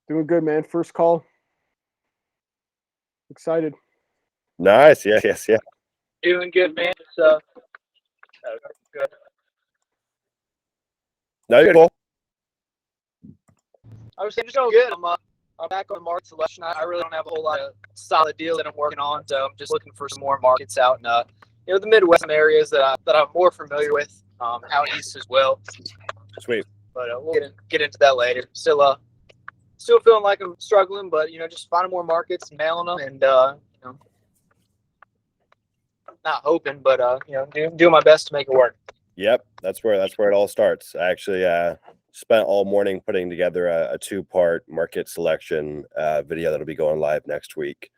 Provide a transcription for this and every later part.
Doing good, man. First call. Excited. Nice. Yes. Doing good, man. Good. No, you're cool. I was saying, just good. I'm back on market selection. I really don't have a whole lot of solid deals that I'm working on, so I'm just looking for some more markets out in the Midwest areas that I'm more familiar with, out east as well. Sweet. But we'll get into that later. Still feeling like I'm struggling, but just finding more markets, mailing them, and not hoping, but doing my best to make it work. Yep, that's where it all starts. I actually spent all morning putting together a two-part market selection video that'll be going live next week.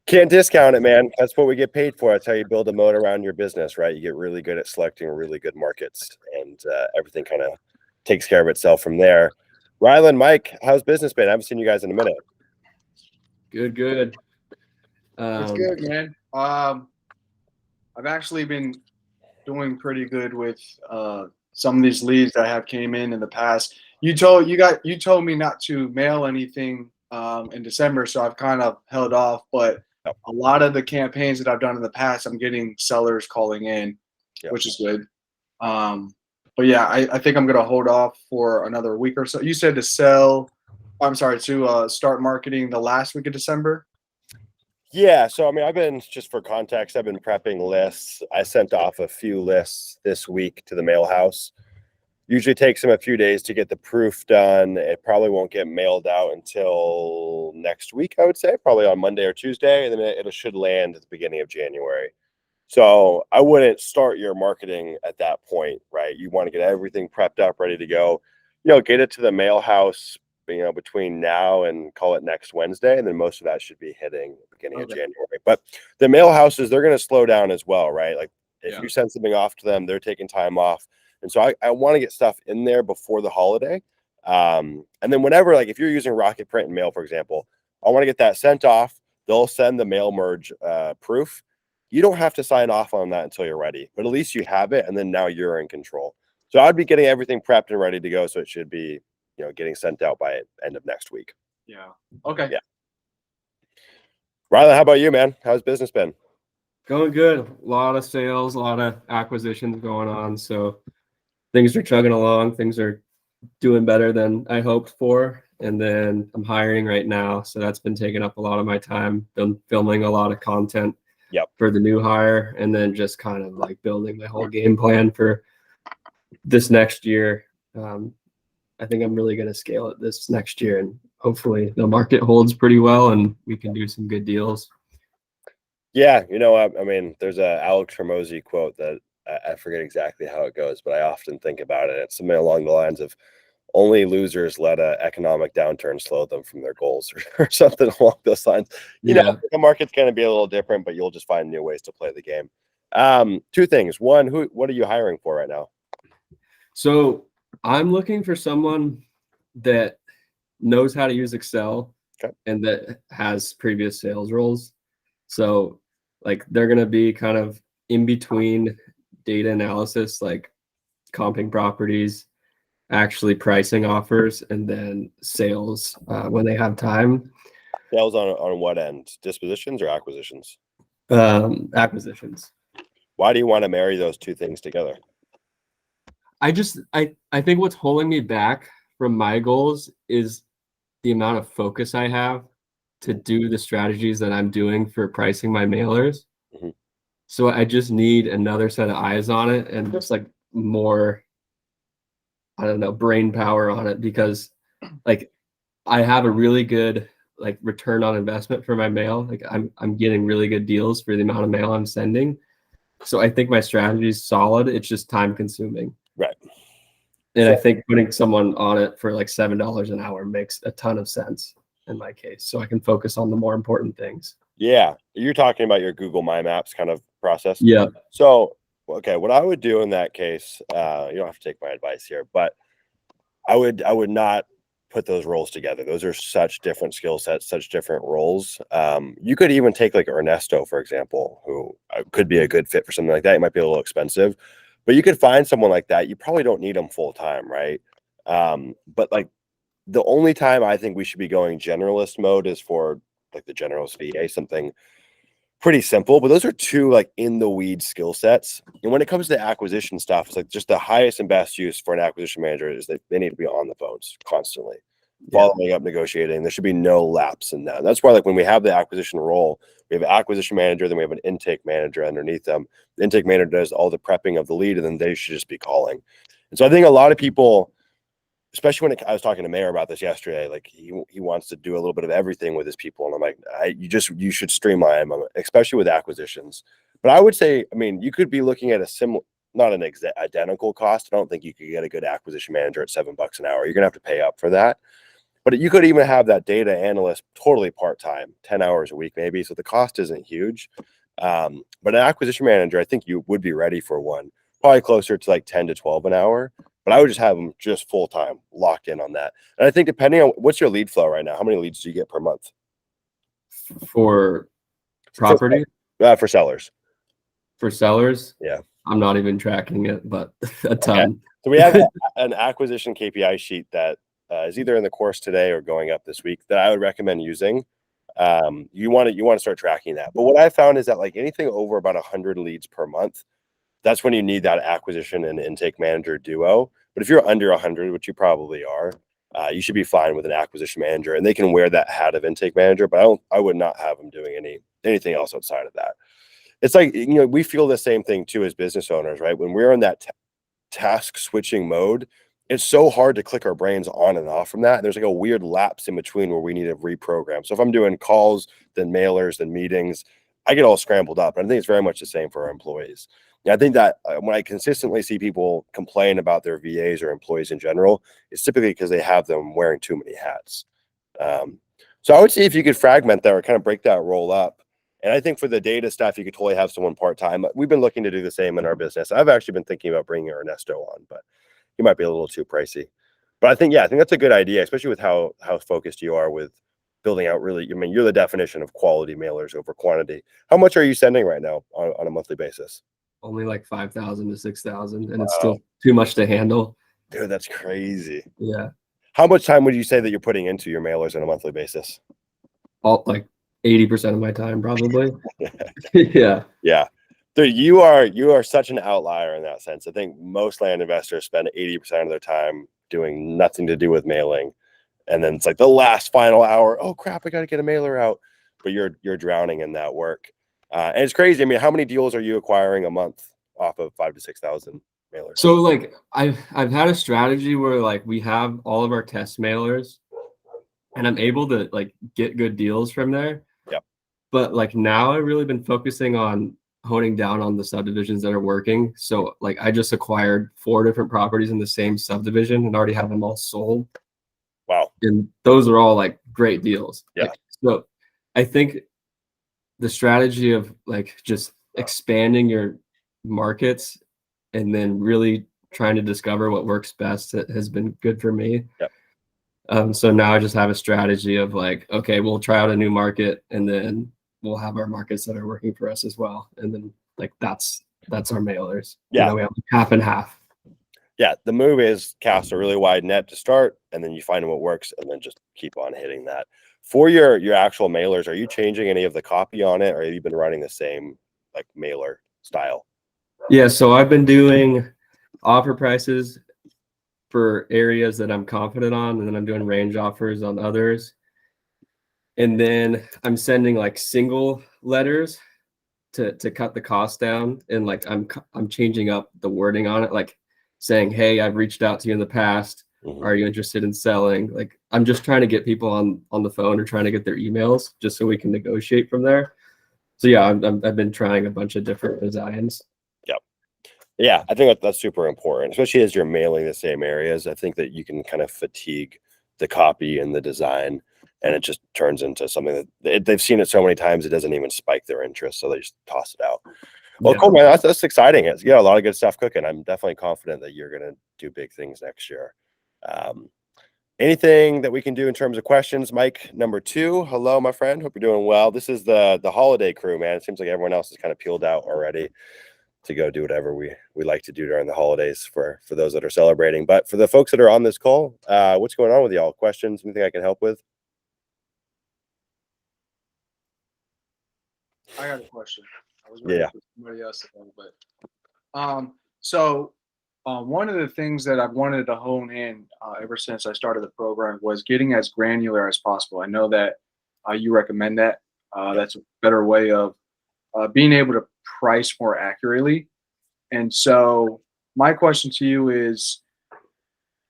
Can't discount it, man. That's what we get paid for. That's how you build a moat around your business, right? You get really good at selecting really good markets, and everything kind of takes care of itself from there. Rylan, Mike, how's business been? I haven't seen you guys in a minute. Good. It's good, man. I've actually been doing pretty good with some of these leads that have came in the past. You told me not to mail anything in December, so I've kind of held off. But a lot of the campaigns that I've done in the past, I'm getting sellers calling in, which is good. But yeah, I think I'm gonna hold off for another week or so. You said to start marketing the last week of December. Yeah, so I mean, I've been, just for context, I've been prepping lists. I sent off a few lists this week to the mail house. Usually takes them a few days to get the proof done. It probably won't get mailed out until next week, I would say, probably on Monday or Tuesday, and then it should land at the beginning of January. So I wouldn't start your marketing at that point, right? You want to get everything prepped up, ready to go. Get it to the mail house, between now and call it next Wednesday, and then most of that should be hitting the beginning of January. But the mail houses, they're going to slow down as well, right? Like if you send something off to them, they're taking time off. And so I want to get stuff in there before the holiday. And then whenever, like if you're using Rocket Print and Mail, for example, I want to get that sent off. They'll send the mail merge proof. You don't have to sign off on that until you're ready, but at least you have it. And then now you're in control. So I'd be getting everything prepped and ready to go. So it should be, getting sent out by end of next week. Yeah. Okay. Yeah. Rylan, how about you, man? How's business been? Going good. A lot of sales, a lot of acquisitions going on. So things are chugging along. Things are doing better than I hoped for. And then I'm hiring right now. So that's been taking up a lot of my time. Been filming a lot of content for the new hire, and then just kind of like building my whole game plan for this next year. I think I'm really going to scale it this next year, and hopefully the market holds pretty well and we can do some good deals. Yeah. I mean, there's a Alex Hormozy quote that I forget exactly how it goes, but I often think about it. It's something along the lines of only losers let an economic downturn slow them from their goals or something along those lines. The market's going to be a little different, but you'll just find new ways to play the game. Two things. One, what are you hiring for right now? So I'm looking for someone that knows how to use Excel and that has previous sales roles. So like they're going to be kind of in between data analysis, like comping properties, actually pricing offers, and then sales when they have time. Sales on what end? Dispositions or acquisitions? Acquisitions. Why do you want to marry those two things together? I think what's holding me back from my goals is the amount of focus I have to do the strategies that I'm doing for pricing my mailers. Mm-hmm. So I just need another set of eyes on it and just like more, I don't know, brain power on it, because like I have a really good like return on investment for my mail. Like I'm getting really good deals for the amount of mail I'm sending. So I think my strategy is solid. It's just time consuming. Right. And I think putting someone on it for like $7 an hour makes a ton of sense in my case. So I can focus on the more important things. Yeah. You're talking about your Google My Maps kind of process. Yeah. So, okay, what I would do in that case, you don't have to take my advice here, but I would not put those roles together. Those are such different skill sets, such different roles. You could even take like Ernesto, for example, who could be a good fit for something like that. It might be a little expensive, but you could find someone like that. You probably don't need them full time, right? But like The only time I think we should be going generalist mode is for like the generalist VA, something pretty simple, but those are two like in the weeds skill sets. And when it comes to acquisition stuff, it's like just the highest and best use for an acquisition manager is that they need to be on the phones constantly, following up, negotiating. There should be no lapse in that. That's why, like, when we have the acquisition role, we have an acquisition manager, then we have an intake manager underneath them. The intake manager does all the prepping of the lead, and then they should just be calling. And so I think a lot of people, especially when I was talking to Mayor about this yesterday, like he wants to do a little bit of everything with his people. And I'm like, you should streamline them, especially with acquisitions. But I would say, I mean, you could be looking at a similar, not an identical cost. I don't think you could get a good acquisition manager at $7 an hour. You're going to have to pay up for that. But you could even have that data analyst totally part-time, 10 hours a week, maybe. So the cost isn't huge. But an acquisition manager, I think you would be ready for one, probably closer to like 10 to 12 an hour. But I would just have them just full-time, locked in on that. And I think depending on what's your lead flow right now, how many leads do you get per month? For property? For sellers. For sellers? Yeah. I'm not even tracking it, but a ton. Okay. So we have an acquisition KPI sheet that is either in the course today or going up this week that I would recommend using. You want to start tracking that. But what I found is that like anything over about 100 leads per month, that's when you need that acquisition and intake manager duo. But if you're under 100, which you probably are, you should be fine with an acquisition manager, and they can wear that hat of intake manager. But I would not have them doing anything else outside of that. It's like, we feel the same thing too as business owners, right? When we're in that task switching mode, it's so hard to click our brains on and off from that. And there's like a weird lapse in between where we need to reprogram. So if I'm doing calls, then mailers, then meetings, I get all scrambled up. And I think it's very much the same for our employees. I think that when I consistently see people complain about their VAs or employees in general, it's typically because they have them wearing too many hats. So I would see if you could fragment that or kind of break that role up. And I think for the data stuff, you could totally have someone part-time. We've been looking to do the same in our business. I've actually been thinking about bringing Ernesto on, but he might be a little too pricey. But I think that's a good idea, especially with how focused you are with building out really, you're the definition of quality mailers over quantity. How much are you sending right now on a monthly basis? Only like 5,000 to 6,000, and it's still too much to handle. Dude, that's crazy. Yeah. How much time would you say that you're putting into your mailers on a monthly basis? All like 80% of my time, probably. Yeah. Yeah. Dude, you are such an outlier in that sense. I think most land investors spend 80% of their time doing nothing to do with mailing. And then it's like the last final hour, oh crap, I got to get a mailer out. But you're drowning in that work. And it's crazy. I mean, how many deals are you acquiring a month off of 5,000 to 6,000 mailers? So like I've had a strategy where like we have all of our test mailers and I'm able to like get good deals from there. Yep. But like now I've really been focusing on honing down on the subdivisions that are working. So like I just acquired 4 different properties in the same subdivision and already have them all sold. Wow. And those are all like great deals. Yeah. Like, so I think the strategy of like just expanding your markets and then really trying to discover what works best has been good for me. Yep. So now I just have a strategy of like, okay, we'll try out a new market and then we'll have our markets that are working for us as well. And then like, that's our mailers. Yeah. We have half and half. Yeah. The move is cast a really wide net to start, and then you find what works and then just keep on hitting that. For your actual mailers, are you changing any of the copy on it, or have you been running the same like mailer style? Yeah, so I've been doing offer prices for areas that I'm confident on, and then I'm doing range offers on others. And then I'm sending like single letters to cut the cost down, and like I'm changing up the wording on it, like saying, "Hey, I've reached out to you in the past. Mm-hmm. Are you interested in selling?" Like I'm just trying to get people on the phone or trying to get their emails just so we can negotiate from there. So yeah, I've been trying a bunch of different designs. Yep. Yeah, I think that's super important, especially as you're mailing the same areas. I think that you can kind of fatigue the copy and the design, and it just turns into something that they've seen it so many times it doesn't even spike their interest, so they just toss it out. Well, Yeah. cool, man. That's exciting. It's a lot of good stuff cooking. I'm definitely confident that you're gonna do big things next year. Anything that we can do in terms of questions? Mike, number 2. Hello, my friend. Hope you're doing well. This is the holiday crew, man. It seems like everyone else is kind of peeled out already. to go do whatever we like to do during the holidays for those that are celebrating. But for the folks that are on this call, what's going on with y'all? Questions? Anything I can help with? I got a question. I was Yeah. for somebody else a little bit. So one of the things that I've wanted to hone in ever since I started the program was getting as granular as possible. I know that you recommend that. That's a better way of being able to price more accurately. And so my question to you is,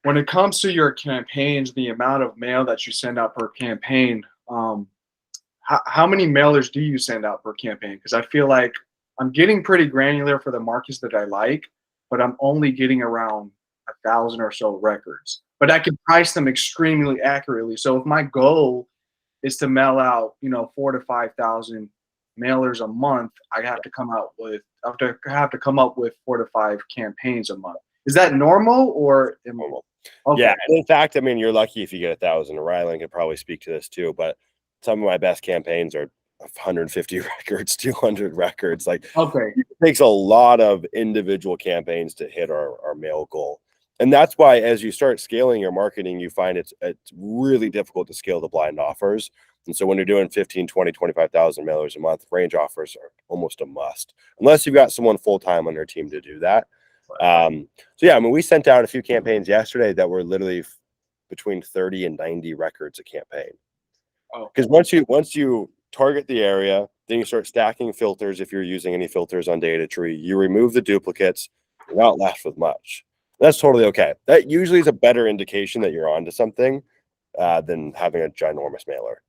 when it comes to your campaigns, the amount of mail that you send out per campaign, how many mailers do you send out per campaign? Because I feel like I'm getting pretty granular for the markets that I like, but I'm only getting around 1,000 or so records. But I can price them extremely accurately. So if my goal is to mail out, 4,000 to 5,000 mailers a month, I have to come up with 4 to 5 campaigns a month. Is that normal or Normal? Okay. Yeah, and in fact, I mean, you're lucky if you get 1,000. Rylan could probably speak to this too, but some of my best campaigns are 150 records, 200 records. Like, Okay. it takes a lot of individual campaigns to hit our mail goal. And that's why as you start scaling your marketing, you find it's really difficult to scale the blind offers. And so when you're doing 15, 20, 25,000 mailers a month, range offers are almost a must, unless you've got someone full-time on your team to do that. So yeah, I mean, we sent out a few campaigns yesterday that were literally between 30 and 90 records a campaign. Because once you target the area, then you start stacking filters. If you're using any filters on data tree, you remove the duplicates, you're not left with much. That's totally okay. That usually is a better indication that you're onto something than having a ginormous mailer.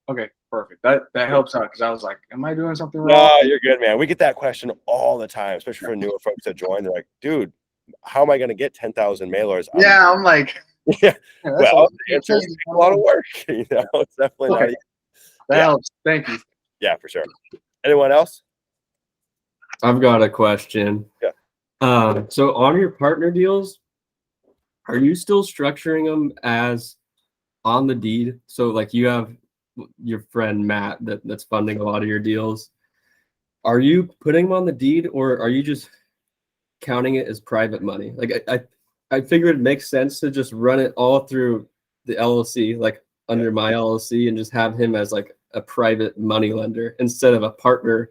Okay, perfect. That helps out, because I was like, am I doing something wrong? No, you're good, man. We get that question all the time, especially for newer folks that join. They're like, dude, how am I going to get 10,000 mailers? Yeah, I'm like, yeah. Well, the answer is a lot of work. It's definitely not easy. That helps. Thank you. Yeah, for sure. Anyone else? I've got a question. Yeah. So on your partner deals, are you still structuring them as on the deed? So like you have your friend Matt that's funding a lot of your deals. Are you putting them on the deed, or are you just counting it as private money? Like I figured it makes sense to just run it all through the LLC, like under my LLC, and just have him as like a private money lender instead of a partner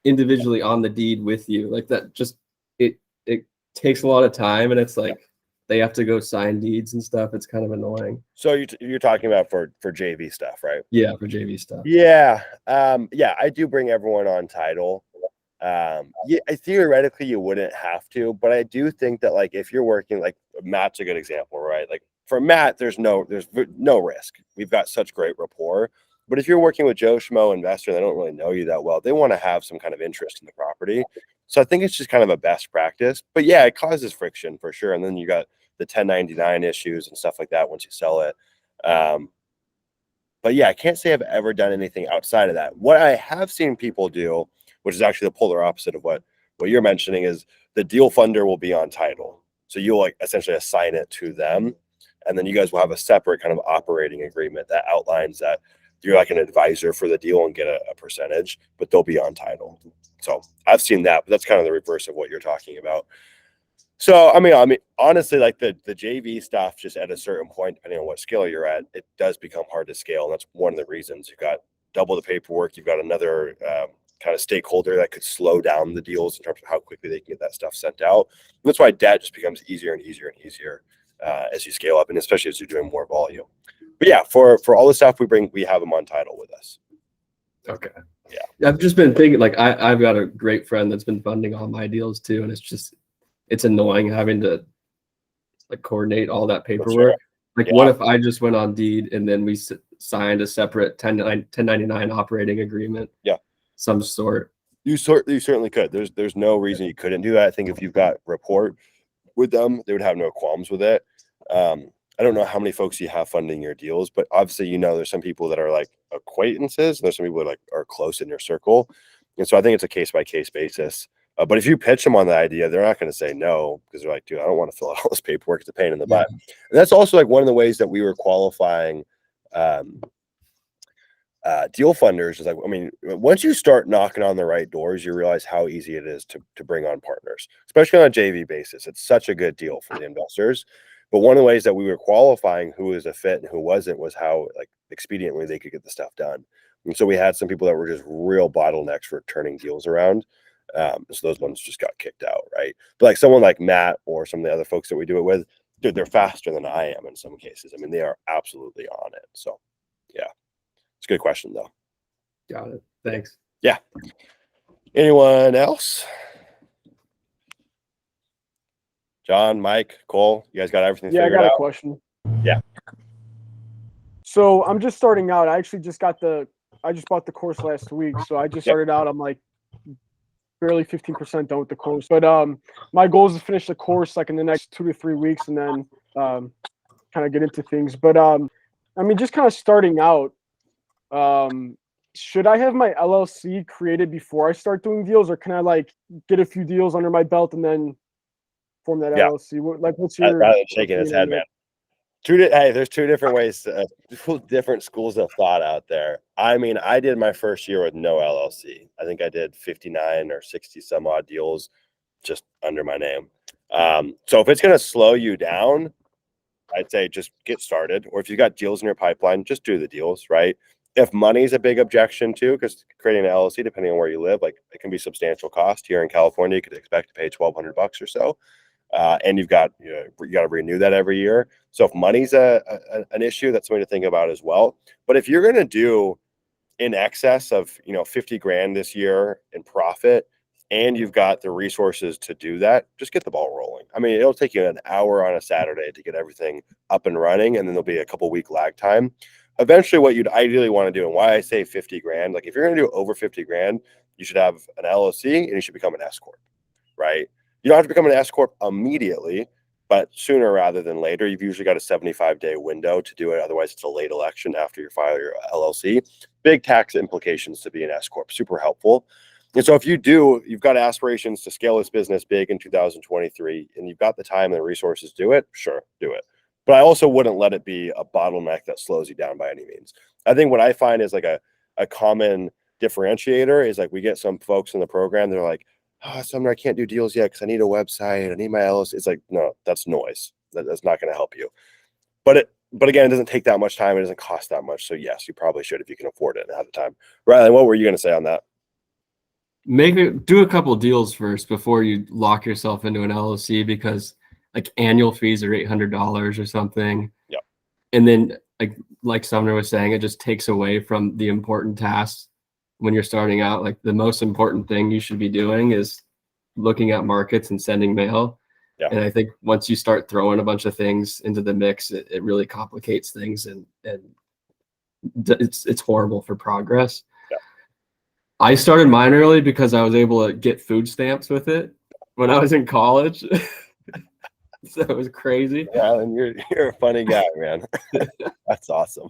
individually on the deed with you. Like that just it takes a lot of time, and it's like they have to go sign deeds and stuff. It's kind of annoying. So you're talking about for JV stuff, right? Yeah, for JV stuff. Yeah. Yeah, I do bring everyone on title. Yeah, theoretically you wouldn't have to, but I do think that like if you're working, like Matt's a good example, right? Like for Matt, there's no risk. We've got such great rapport. But if you're working with Joe Schmo investor, they don't really know you that well. They want to have some kind of interest in the property. So I think it's just kind of a best practice. But yeah, it causes friction for sure. And then you got the 1099 issues and stuff like that once you sell it. But yeah, I can't say I've ever done anything outside of that. What I have seen people do, which is actually the polar opposite of what you're mentioning, is the deal funder will be on title. So you'll like essentially assign it to them. And then you guys will have a separate kind of operating agreement that outlines that you're like an advisor for the deal and get a percentage, but they'll be on title. So I've seen that, but that's kind of the reverse of what you're talking about. So, I mean, honestly, like the JV stuff, just at a certain point, depending on what scale you're at, it does become hard to scale. And that's one of the reasons. You've got double the paperwork. You've got another kind of stakeholder that could slow down the deals in terms of how quickly they can get that stuff sent out. And that's why debt just becomes easier and easier and easier as you scale up, and especially as you're doing more volume. But yeah, for all the stuff we have them on title with us. Okay. Yeah. I've just been thinking, like I've got a great friend that's been funding all my deals too, and it's annoying having to like coordinate all that paperwork. Like, what if I just went on deed and then we signed a separate 1099 operating agreement? Yeah, some sort. You certainly could. There's no reason you couldn't do that. I think if you've got rapport with them, they would have no qualms with it. I don't know how many folks you have funding your deals, but obviously, there's some people that are like acquaintances, and there's some people that are close in your circle. And so I think it's a case by case basis. But if you pitch them on the idea, they're not going to say no, because they're like, dude, I don't want to fill out all this paperwork. It's a pain in the butt. And that's also like one of the ways that we were qualifying deal funders is like, I mean, once you start knocking on the right doors, you realize how easy it is to bring on partners, especially on a JV basis. It's such a good deal for the investors. But one of the ways that we were qualifying who was a fit and who wasn't was how like expediently they could get the stuff done. And so we had some people that were just real bottlenecks for turning deals around. So those ones just got kicked out, right? But like someone like Matt or some of the other folks that we do it with, dude, they're faster than I am in some cases. I mean, they are absolutely on it. So yeah, it's a good question though. Got it. Thanks. Yeah. Anyone else? John, Mike, Cole, you guys got everything Yeah, I figured got out? a question. Yeah. So I'm just starting out. I just bought the course last week. So I just started out. I'm like barely 15% done with the course. But my goal is to finish the course like in the next 2 to 3 weeks and then kind of get into things. But I mean, just kind of starting out, should I have my LLC created before I start doing deals, or can I like get a few deals under my belt and then form that LLC? What's your Rather than shaking his head, man. Hey, there's two different ways, two different schools of thought out there. I mean, I did my first year with no LLC. I think I did 59 or 60 some odd deals just under my name. So if it's going to slow you down, I'd say just get started. Or if you got deals in your pipeline, just do the deals, right? If money is a big objection too, because creating an LLC, depending on where you live, like it can be substantial cost. Here in California, you could expect to pay $1,200 or so. And you got to renew that every year. So if money's an issue, that's something to think about as well. But if you're going to do in excess of 50 grand this year in profit, and you've got the resources to do that, just get the ball rolling. I mean, it'll take you an hour on a Saturday to get everything up and running, and then there'll be a couple week lag time. Eventually, what you'd ideally want to do, and why I say 50 grand, like if you're going to do over 50 grand, you should have an LLC and you should become an S corp, right? You don't have to become an S corp immediately, but sooner rather than later. You've usually got a 75-day window to do it. Otherwise, it's a late election after you file your LLC. Big tax implications to be an S corp, super helpful. And so if you've got aspirations to scale this business big in 2023, and you've got the time and the resources to do it, sure, do it. But I also wouldn't let it be a bottleneck that slows you down by any means. I think what I find is like a common differentiator is like we get some folks in the program, they're like, oh, Sumner, I can't do deals yet because I need a website. I need my LLC. It's like, no, that's noise. That's not going to help you. But again, it doesn't take that much time. It doesn't cost that much. So yes, you probably should if you can afford it and have the time. Riley, what were you going to say on that? Do a couple deals first before you lock yourself into an LLC, because like annual fees are $800 or something. Yep. And then like Sumner was saying, it just takes away from the important tasks when you're starting out. Like the most important thing you should be doing is looking at markets and sending mail. Yeah. And I think once you start throwing a bunch of things into the mix, it really complicates things and it's horrible for progress. Yeah. I started mine early because I was able to get food stamps with it when I was in college. So it was crazy. Yeah, and you're a funny guy, man. That's awesome.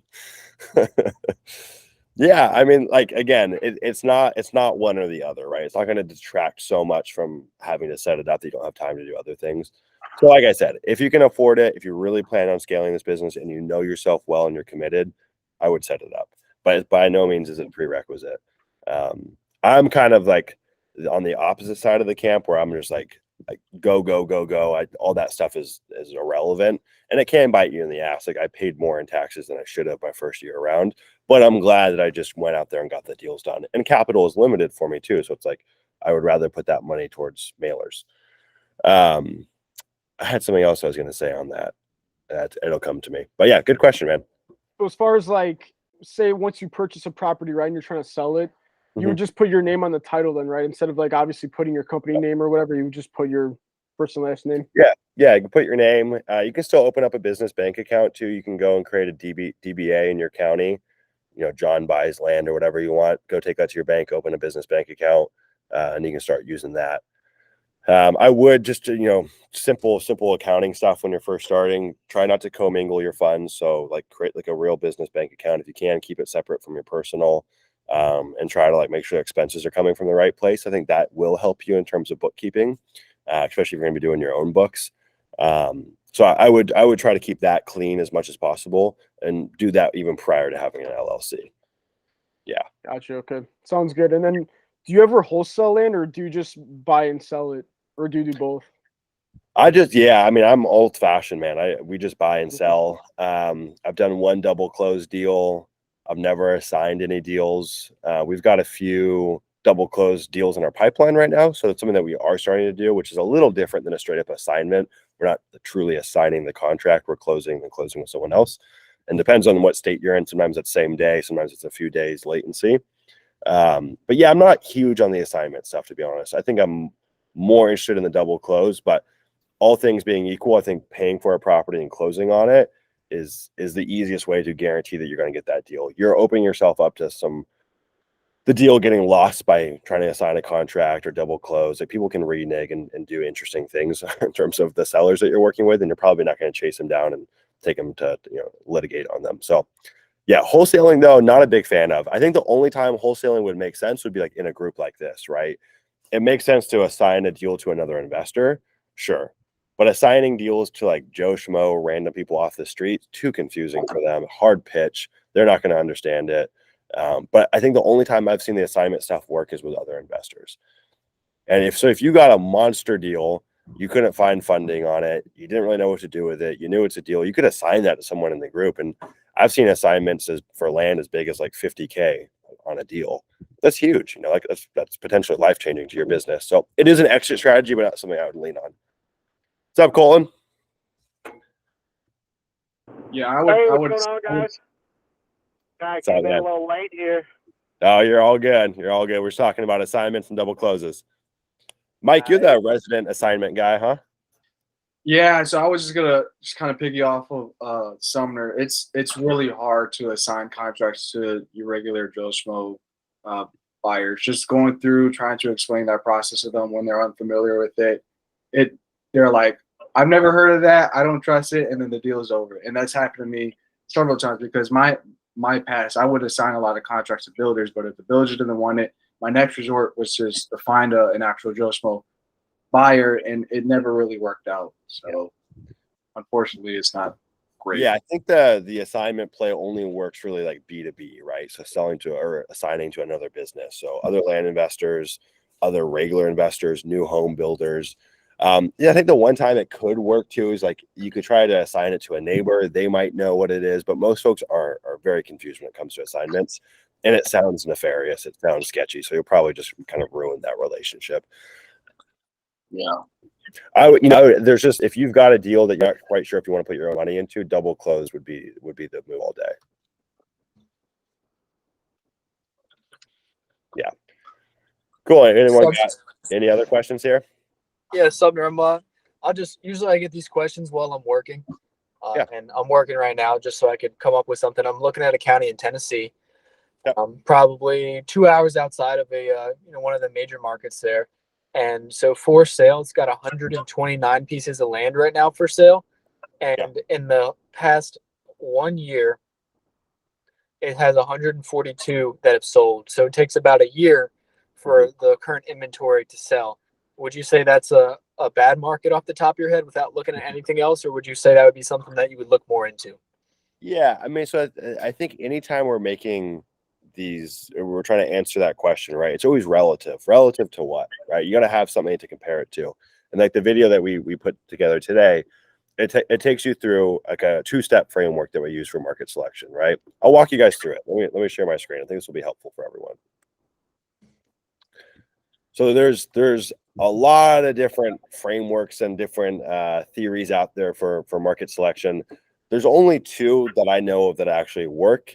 Yeah, I mean, like again, it's not one or the other, right? It's not going to detract so much from having to set it up that you don't have time to do other things. So, like I said, if you can afford it, if you really plan on scaling this business and you know yourself well and you're committed, I would set it up. But by no means is it a prerequisite. I'm kind of like on the opposite side of the camp where I'm just like go. All that stuff is irrelevant, and it can bite you in the ass. Like I paid more in taxes than I should have my first year around, but I'm glad that I just went out there and got the deals done. And capital is limited for me too, so it's like I would rather put that money towards mailers. I had something else I was going to say on that. It'll come to me. But yeah, good question, man. So as far as like, say once you purchase a property, right, and you're trying to sell it, you would just put your name on the title then, right? Instead of like obviously putting your company name or whatever, you would just put your first and last name. Yeah, you can put your name. You can still open up a business bank account too. You can go and create a DBA in your county. John buys land or whatever you want. Go take that to your bank, open a business bank account, and you can start using that. I would just, simple accounting stuff when you're first starting. Try not to commingle your funds. So like create like a real business bank account if you can. Keep it separate from your personal. And try to like make sure expenses are coming from the right place. I think that will help you in terms of bookkeeping, especially if you're going to be doing your own books. So I would try to keep that clean as much as possible and do that even prior to having an LLC. Gotcha. Okay. Sounds good. And then do you ever wholesale land or do you just buy and sell it? Or do you do both? I mean, I'm old fashioned, man. We just buy and sell. I've done one double close deal. I've never assigned any deals. We've got a few double close deals in our pipeline right now. So it's something that we are starting to do, which is a little different than a straight up assignment. We're not truly assigning the contract. We're closing with someone else. And depends on what state you're in. Sometimes it's same day. Sometimes it's a few days latency. But yeah, I'm not huge on the assignment stuff, to be honest. I think I'm more interested in the double close, but all things being equal, I think paying for a property and closing on it is the easiest way to guarantee that you're going to get that deal. You're opening yourself up to the deal getting lost by trying to assign a contract or double close. Like, people can renege and do interesting things in terms of the sellers that you're working with, and you're probably not going to chase them down and take them to litigate on them. So yeah, wholesaling though, not a big fan of. I think the only time wholesaling would make sense would be like in a group like this, right? It makes sense to assign a deal to another investor, sure. But assigning deals to like Joe Schmo, random people off the street, too confusing for them. Hard pitch. They're not going to understand it. But I think the only time I've seen the assignment stuff work is with other investors. And if you got a monster deal, you couldn't find funding on it, you didn't really know what to do with it, you knew it's a deal, you could assign that to someone in the group. And I've seen assignments for land as big as like 50K on a deal. That's huge. Like that's potentially life-changing to your business. So it is an exit strategy, but not something I would lean on. What's up, Colin? Yeah, I would. Hey, I what's would. going on, guys? I up, came in man? a little late here. Oh, you're all good. You're all good. We're talking about assignments and double closes. Mike, you're the resident assignment guy, huh? Yeah, so I was just gonna kind of piggy off of Sumner. It's really hard to assign contracts to your regular Joe Schmo buyers. Just going through trying to explain that process to them when they're unfamiliar with it. They're like, I've never heard of that. I don't trust it, and then the deal is over. And that's happened to me several times because my past, I would assign a lot of contracts to builders, but if the builders didn't want it, my next resort was just to find an actual Joe Schmo buyer, and it never really worked out. So unfortunately, it's not great. Yeah, I think the assignment play only works really like B2B, right? So selling to or assigning to another business. So other land investors, other regular investors, new home builders. Yeah, I think the one time it could work too is like you could try to assign it to a neighbor. They might know what it is, but most folks are very confused when it comes to assignments, and it sounds nefarious. It sounds sketchy. So you'll probably just kind of ruin that relationship. Yeah. There's just, if you've got a deal that you're not quite sure if you want to put your own money into, double close would be the move all day. Yeah. Cool. Anyone got any other questions here? Yeah, Sumner, I get these questions while I'm working. And I'm working right now just so I could come up with something. I'm looking at a county in Tennessee, probably 2 hours outside of one of the major markets there. And so for sale, it's got 129 pieces of land right now for sale. And in the past 1 year, it has 142 that have sold. So it takes about a year for the current inventory to sell. Would you say that's a bad market off the top of your head without looking at anything else? Or would you say that would be something that you would look more into? Yeah, I mean, so I think anytime we're making we're trying to answer that question, right? It's always relative to what, right? You got to have something to compare it to. And like the video that we put together today, it takes you through like a 2-step framework that we use for market selection, right? I'll walk you guys through it. Let me share my screen. I think this will be helpful for everyone. So there's a lot of different frameworks and different theories out there for market selection. There's only 2 that I know of that actually work.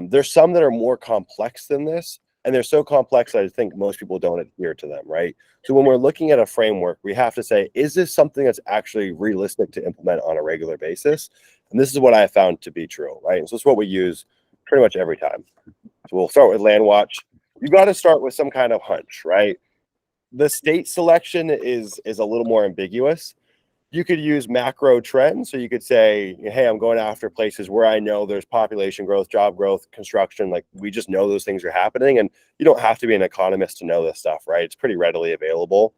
There's some that are more complex than this, and they're so complex that I think most people don't adhere to them, right? So when we're looking at a framework, we have to say, is this something that's actually realistic to implement on a regular basis? And this is what I found to be true, right? And so it's what we use pretty much every time. So we'll start with Land Watch. You got to start with some kind of hunch, right? The state selection is a little more ambiguous. You could use macro trends. So you could say, hey, I'm going after places where I know there's population growth, job growth, construction. Like, we just know those things are happening. And you don't have to be an economist to know this stuff, right? It's pretty readily available.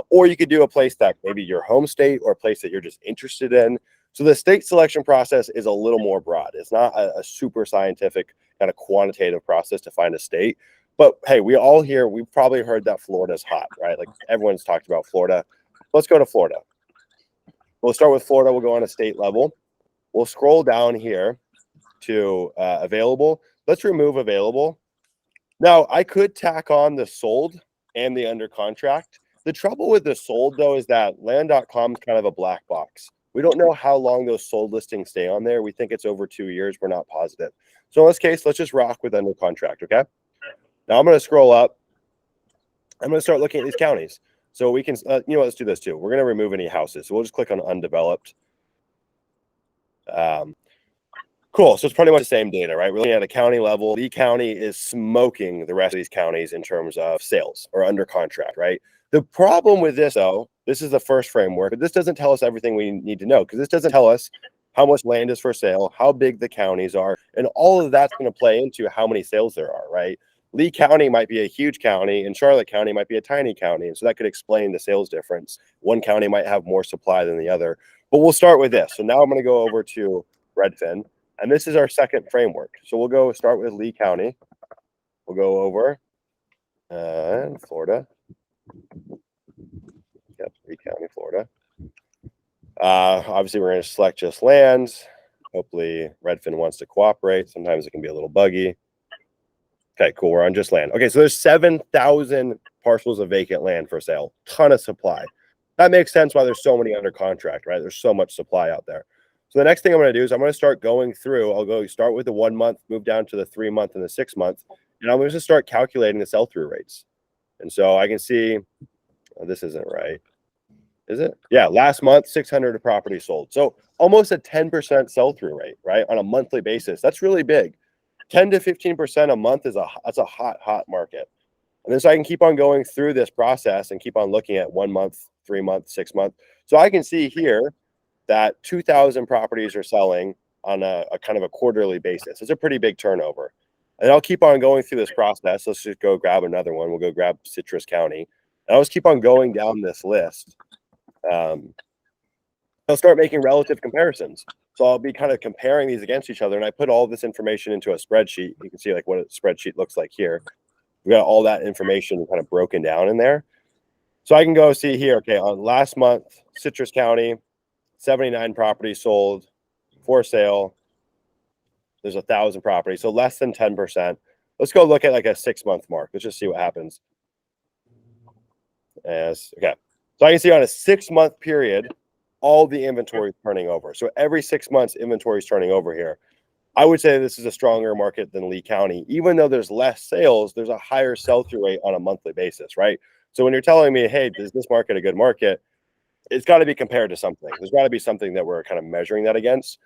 Or you could do a place that maybe your home state or a place that you're just interested in. So the state selection process is a little more broad. It's not a super scientific kind of quantitative process to find a state. But hey, we've probably heard that Florida's hot, right? Like everyone's talked about Florida. Let's go to Florida. We'll start with Florida. We'll go on a state level. We'll scroll down here to available. Let's remove available. Now, I could tack on the sold and the under contract. The trouble with the sold, though, is that land.com is kind of a black box. We don't know how long those sold listings stay on there. We think it's over 2 years. We're not positive. So in this case, let's just rock with under contract, okay? Now I'm going to scroll up. I'm going to start looking at these counties. So we can, let's do this too. We're going to remove any houses. So we'll just click on undeveloped. Cool. So it's pretty much the same data, right? We're looking at a county level. Lee County is smoking the rest of these counties in terms of sales or under contract, right? The problem with this, though, this is the first framework, but this doesn't tell us everything we need to know, because this doesn't tell us how much land is for sale, how big the counties are, and all of that's going to play into how many sales there are, right? Lee County might be a huge county, and Charlotte County might be a tiny county, and so that could explain the sales difference. One county might have more supply than the other, but we'll start with this. So now I'm going to go over to Redfin, and this is our second framework. So we'll go start with Lee County. We'll go over Florida. Yep, Lee County, Florida. Obviously, we're going to select just lands. Hopefully, Redfin wants to cooperate. Sometimes it can be a little buggy. Okay, cool. We're on just land. Okay, so there's 7,000 parcels of vacant land for sale. Ton of supply. That makes sense why there's so many under contract, right? There's so much supply out there. So the next thing I'm going to do is I'm going to start going through. I'll go start with the 1 month, move down to the 3 month and the 6 month, and I'm going to start calculating the sell-through rates. And so I can see, this isn't right. Is it? Yeah, last month, 600 properties sold. So almost a 10% sell-through rate, right? On a monthly basis. That's really big. 10 to 15% a month that's a hot market. And then so I can keep on going through this process and keep on looking at 1 month, 3 month, 6 month. So I can see here that 2,000 properties are selling on a kind of a quarterly basis. It's a pretty big turnover. And I'll keep on going through this process. Let's just go grab another one. We'll go grab Citrus County. And I'll just keep on going down this list. I'll start making relative comparisons. So I'll be kind of comparing these against each other. And I put all this information into a spreadsheet. You can see like what a spreadsheet looks like here. We got all that information kind of broken down in there. So I can go see here, okay, on last month, Citrus County, 79 properties sold for sale. There's 1,000 properties, so less than 10%. Let's go look at like a 6 month mark. Let's just see what happens. Okay. So I can see on a 6 month period, all the inventory is turning over. So every 6 months, inventory is turning over here. I would say this is a stronger market than Lee County. Even though there's less sales, there's a higher sell-through rate on a monthly basis, right? So when you're telling me, hey, is this market a good market? It's got to be compared to something. There's got to be something that we're kind of measuring that against.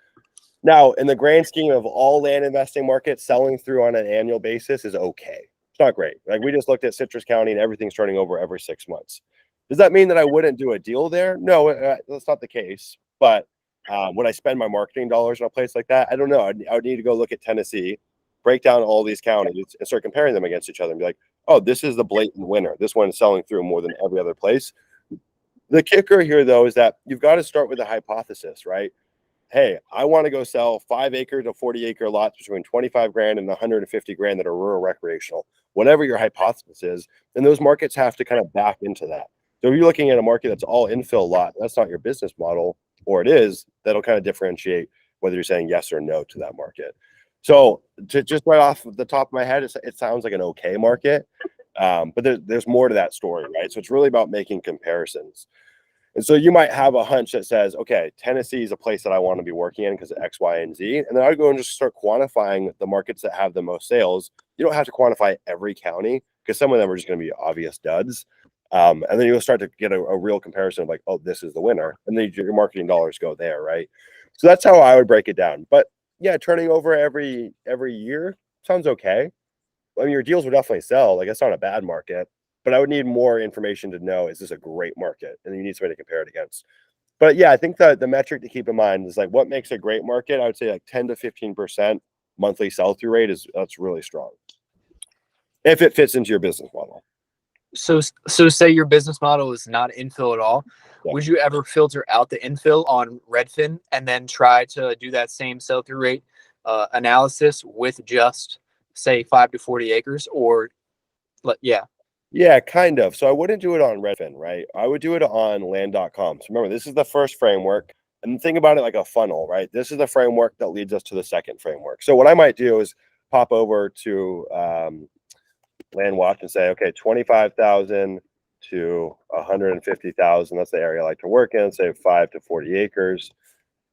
Now, in the grand scheme of all land investing markets, selling through on an annual basis is okay. It's not great. Like we just looked at Citrus County and everything's turning over every 6 months. Does that mean that I wouldn't do a deal there? No, that's not the case. But would I spend my marketing dollars in a place like that? I don't know. I would need to go look at Tennessee, break down all these counties and start comparing them against each other and be like, oh, this is the blatant winner. This one is selling through more than every other place. The kicker here, though, is that you've got to start with a hypothesis, right? Hey, I want to go sell 5 acre to 40 acre lots between 25 grand and 150 grand that are rural recreational, whatever your hypothesis is. And those markets have to kind of back into that. So if you're looking at a market that's all infill lot, that's not your business model, or it is, that'll kind of differentiate whether you're saying yes or no to that market. So to just right off the top of my head, it sounds like an okay market, but there's more to that story, right? So it's really about making comparisons. And so you might have a hunch that says, okay, Tennessee is a place that I want to be working in because of X, Y, and Z. And then I would go and just start quantifying the markets that have the most sales. You don't have to quantify every county because some of them are just going to be obvious duds. And then you'll start to get a real comparison of like, oh, this is the winner. And then your marketing dollars go there, right? So that's how I would break it down. But yeah, turning over every year sounds okay. I mean, your deals would definitely sell. Like, it's not a bad market. But I would need more information to know, is this a great market? And you need somebody to compare it against. But yeah, I think that the metric to keep in mind is like what makes a great market. I would say like 10 to 15% monthly sell-through rate that's really strong if it fits into your business model. So say your business model is not infill at all. Yeah. Would you ever filter out the infill on Redfin and then try to do that same sell-through rate analysis with just say 5 to 40 acres, or yeah. Yeah, kind of. So I wouldn't do it on Redfin, right? I would do it on land.com. So remember, this is the first framework. And think about it like a funnel, right? This is the framework that leads us to the second framework. So what I might do is pop over to LandWatch and say, okay, 25,000 to 150,000. That's the area I like to work in, say 5 to 40 acres.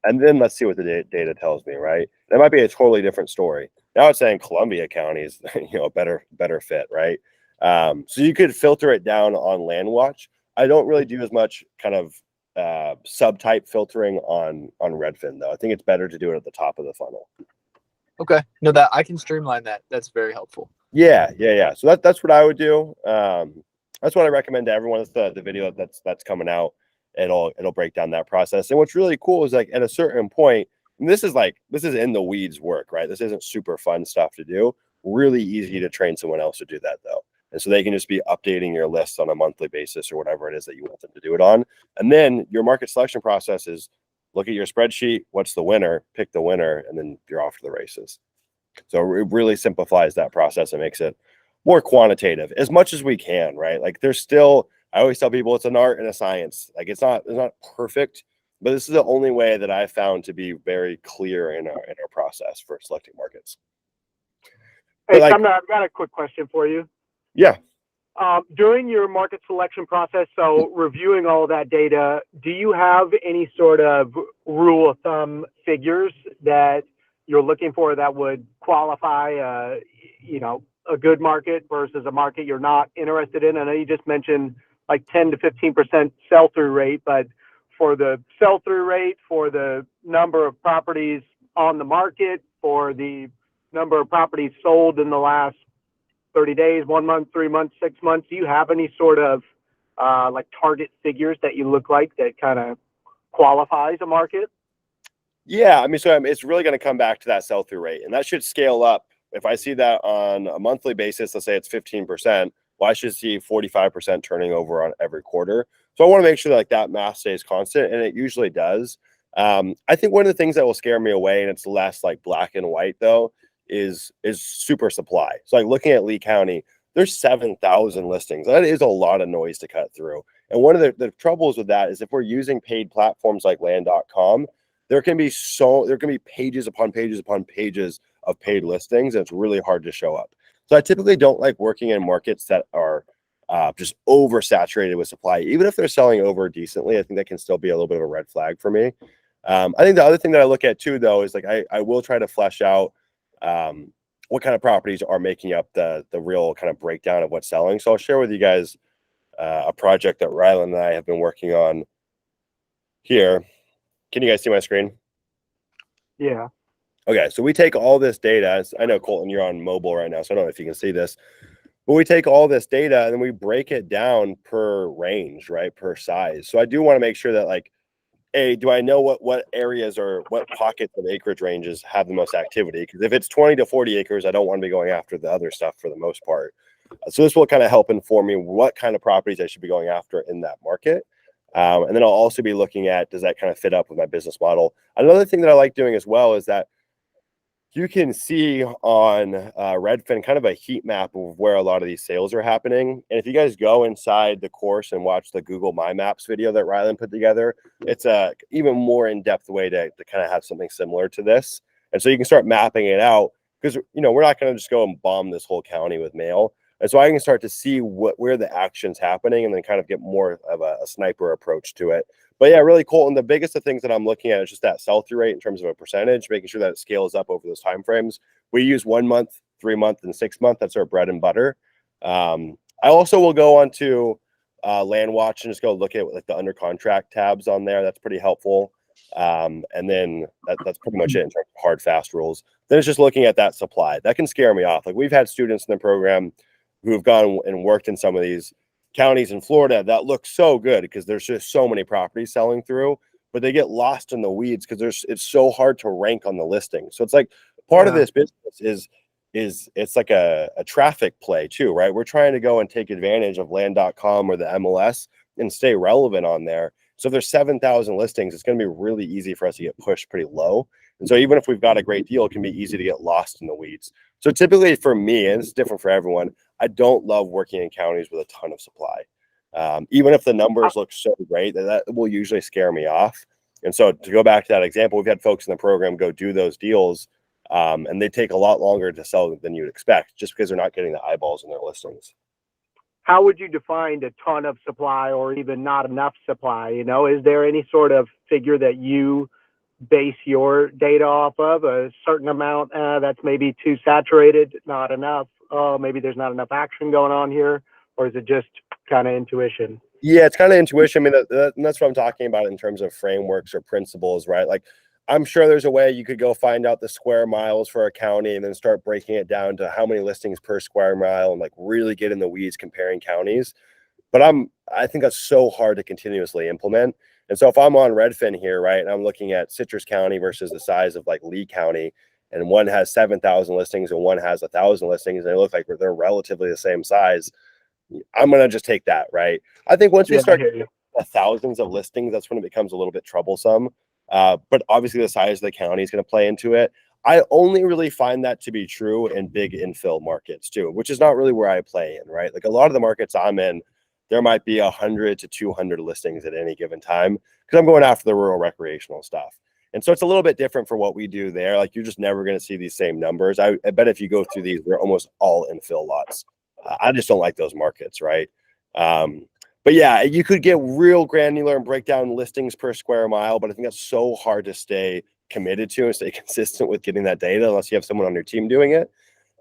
And then let's see what the data tells me, right? That might be a totally different story. Now it's saying Columbia County is, a better fit, right? So you could filter it down on LandWatch. I don't really do as much kind of subtype filtering on Redfin though. I think it's better to do it at the top of the funnel. Okay. No, that I can streamline that. That's very helpful. Yeah. So that's what I would do. That's what I recommend to everyone. It's the video that's coming out. It'll break down that process. And what's really cool is like at a certain point, and this is in the weeds work, right? This isn't super fun stuff to do. Really easy to train someone else to do that though. And so they can just be updating your lists on a monthly basis or whatever it is that you want them to do it on. And then your market selection process is look at your spreadsheet, what's the winner, pick the winner, and then you're off to the races. So it really simplifies that process and makes it more quantitative as much as we can, right? Like there's still, I always tell people it's an art and a science. Like it's not perfect, but this is the only way that I found to be very clear in our process for selecting markets. Hey, Sumner, I've got a quick question for you. Yeah. During your market selection process, so reviewing all of that data, do you have any sort of rule of thumb figures that you're looking for that would qualify, a good market versus a market you're not interested in? I know you just mentioned like 10 to 15% sell-through rate, but for the sell-through rate, for the number of properties on the market, for the number of properties sold in the last 30 days, 1 month, 3 months, 6 months, do you have any sort of like target figures that you look like that kind of qualifies a market? Yeah, I mean, so it's really going to come back to that sell-through rate, and that should scale up. If I see that on a monthly basis, let's say it's 15%, well, I should see 45% turning over on every quarter. So I want to make sure that like that math stays constant, and it usually does. I think one of the things that will scare me away, and it's less like black and white though, is super supply. So like looking at Lee County, there's 7,000 listings. That is a lot of noise to cut through. And one of the troubles with that is if we're using paid platforms like land.com, there can be pages upon pages upon pages of paid listings, and it's really hard to show up. So I typically don't like working in markets that are just oversaturated with supply. Even if they're selling over decently, I think that can still be a little bit of a red flag for me. I think the other thing that I look at too, though, is like I will try to flesh out what kind of properties are making up the real kind of breakdown of what's selling. So I'll share with you guys a project that Rylan and I have been working on here. Can you guys see my screen? Yeah. Okay, so we take all this data. I know, Colton, you're on mobile right now, so I don't know if you can see this. But we take all this data and then we break it down per range, right, per size. So I do want to make sure that, like, do I know what areas or what pockets of acreage ranges have the most activity? Because if it's 20 to 40 acres, I don't want to be going after the other stuff for the most part. So this will kind of help inform me what kind of properties I should be going after in that market. And then I'll also be looking at, does that kind of fit up with my business model? Another thing that I like doing as well is that you can see on Redfin kind of a heat map of where a lot of these sales are happening. And if you guys go inside the course and watch the Google My Maps video that Rylan put together, it's a even more in-depth way to kind of have something similar to this. And so you can start mapping it out because, we're not going to just go and bomb this whole county with mail. And so I can start to see where the action's happening and then kind of get more of a sniper approach to it. But yeah, really cool. And the biggest of things that I'm looking at is just that sell-through rate in terms of a percentage, making sure that it scales up over those time frames. We use 1 month, 3 month, and 6 month. That's our bread and butter. I also will go on to LandWatch and just go look at like the under contract tabs on there. That's pretty helpful. And then that's pretty much it in terms of hard, fast rules. Then it's just looking at that supply. That can scare me off. Like we've had students in the program who have gone and worked in some of these counties in Florida that look so good because there's just so many properties selling through, but they get lost in the weeds because it's so hard to rank on the listing. So it's like part of this business is it's like a traffic play too, right? We're trying to go and take advantage of land.com or the MLS and stay relevant on there. So if there's 7,000 listings, it's going to be really easy for us to get pushed pretty low. And so even if we've got a great deal, it can be easy to get lost in the weeds. So typically for me, and it's different for everyone, I don't love working in counties with a ton of supply. Even if the numbers look so great, that will usually scare me off. And so to go back to that example, we've had folks in the program go do those deals, and they take a lot longer to sell than you'd expect, just because they're not getting the eyeballs in their listings. How would you define a ton of supply or even not enough supply? You know, is there any sort of figure that you base your data off of? A certain amount that's maybe too saturated, not enough. Oh, maybe there's not enough action going on here, or is it just kind of intuition? Yeah, it's kind of intuition. I mean, that's what I'm talking about in terms of frameworks or principles, right? Like, I'm sure there's a way you could go find out the square miles for a county and then start breaking it down to how many listings per square mile and like really get in the weeds comparing counties. But I think that's so hard to continuously implement. And so if I'm on Redfin here, right, and I'm looking at Citrus County versus the size of like Lee County, and one has 7,000 listings and one has 1,000 listings, and they look like they're relatively the same size, I'm going to just take that, right? I think once we start thousands of listings, that's when it becomes a little bit troublesome. But obviously the size of the county is going to play into it. I only really find that to be true in big infill markets too, which is not really where I play in, right? Like a lot of the markets I'm in, there might be 100 to 200 listings at any given time because I'm going after the rural recreational stuff. And so it's a little bit different for what we do there. Like you're just never going to see these same numbers. I bet if you go through these, they're almost all infill lots. I just don't like those markets, right? But yeah, you could get real granular and break down listings per square mile, but I think that's so hard to stay committed to and stay consistent with getting that data unless you have someone on your team doing it.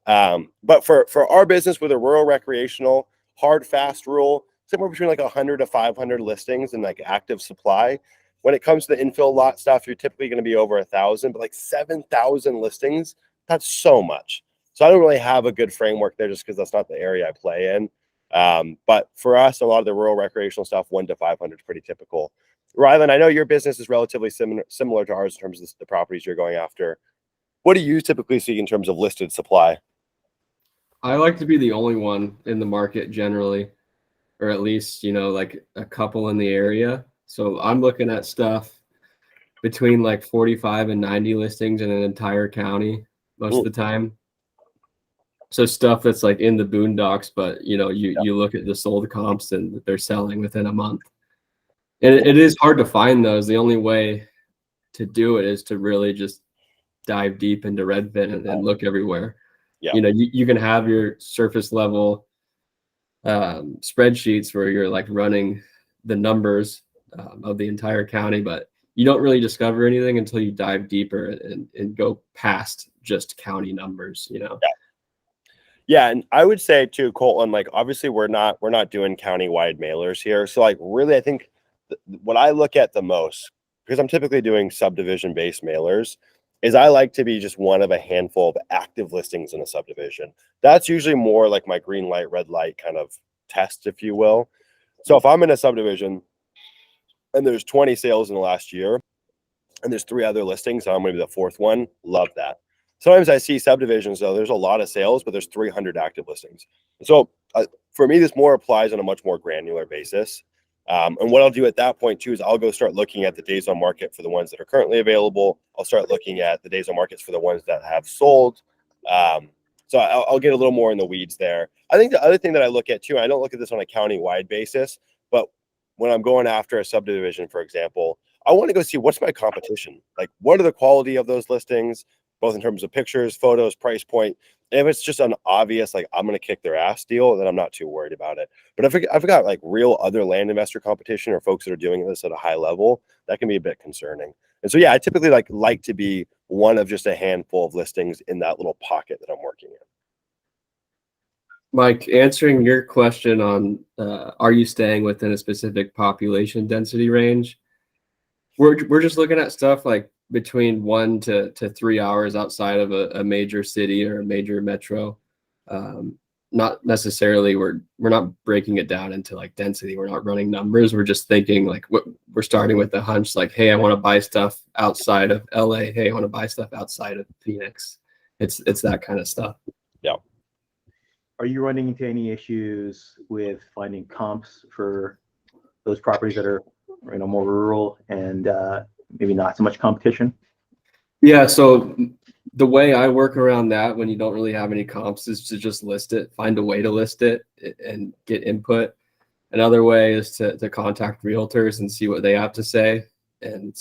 But for our business with a rural recreational hard, fast rule, somewhere between like 100 to 500 listings and like active supply. When it comes to the infill lot stuff, you're typically going to be over 1,000, but like 7,000 listings, that's so much. So I don't really have a good framework there just because that's not the area I play in. But for us, a lot of the rural recreational stuff, 1 to 500 is pretty typical. Rylan, I know your business is relatively similar to ours in terms of the properties you're going after. What do you typically see in terms of listed supply? I like to be the only one in the market generally, or at least, you know, like a couple in the area. So I'm looking at stuff between like 45 and 90 listings in an entire county most of the time. So stuff that's like in the boondocks, but you know, you look at the sold comps and they're selling within a month. And it is hard to find those. The only way to do it is to really just dive deep into Redfin and look everywhere. Yeah. You know, you can have your surface level spreadsheets where you're like running the numbers of the entire county, but you don't really discover anything until you dive deeper and go past just county numbers, you know? Yeah, and I would say too, Colton, like obviously we're not doing county-wide mailers here. So like really, I think what I look at the most, because I'm typically doing subdivision-based mailers, is I like to be just one of a handful of active listings in a subdivision. That's usually more like my green light, red light kind of test, if you will. So if I'm in a subdivision and there's 20 sales in the last year and there's 3 other listings, and I'm going to be the 4th one, love that. Sometimes I see subdivisions, though, there's a lot of sales, but there's 300 active listings. So for me, this more applies on a much more granular basis. And what I'll do at that point, too, is I'll go start looking at the days on market for the ones that are currently available. I'll start looking at the days on markets for the ones that have sold. So I'll get a little more in the weeds there. I think the other thing that I look at, too, and I don't look at this on a county-wide basis, but when I'm going after a subdivision, for example, I want to go see what's my competition. Like, what are the quality of those listings, both in terms of pictures, photos, price point. And if it's just an obvious, like, I'm going to kick their ass deal, then I'm not too worried about it. But if I've got like real other land investor competition or folks that are doing this at a high level, that can be a bit concerning. And so, yeah, I typically like to be one of just a handful of listings in that little pocket that I'm working in. Mike, answering your question on are you staying within a specific population density range? We're just looking at stuff like between 1 to 3 hours outside of a major city or a major metro. Not necessarily we're not breaking it down into like density. We're not running numbers. We're just thinking like we're starting with a hunch like, hey, I want to buy stuff outside of LA. Hey, I want to buy stuff outside of Phoenix. It's that kind of stuff. Yeah. Are you running into any issues with finding comps for those properties that are, you know, more rural and maybe not so much competition? Yeah, so the way I work around that when you don't really have any comps is to just list it, find a way to list it and get input. Another way is to contact realtors and see what they have to say. And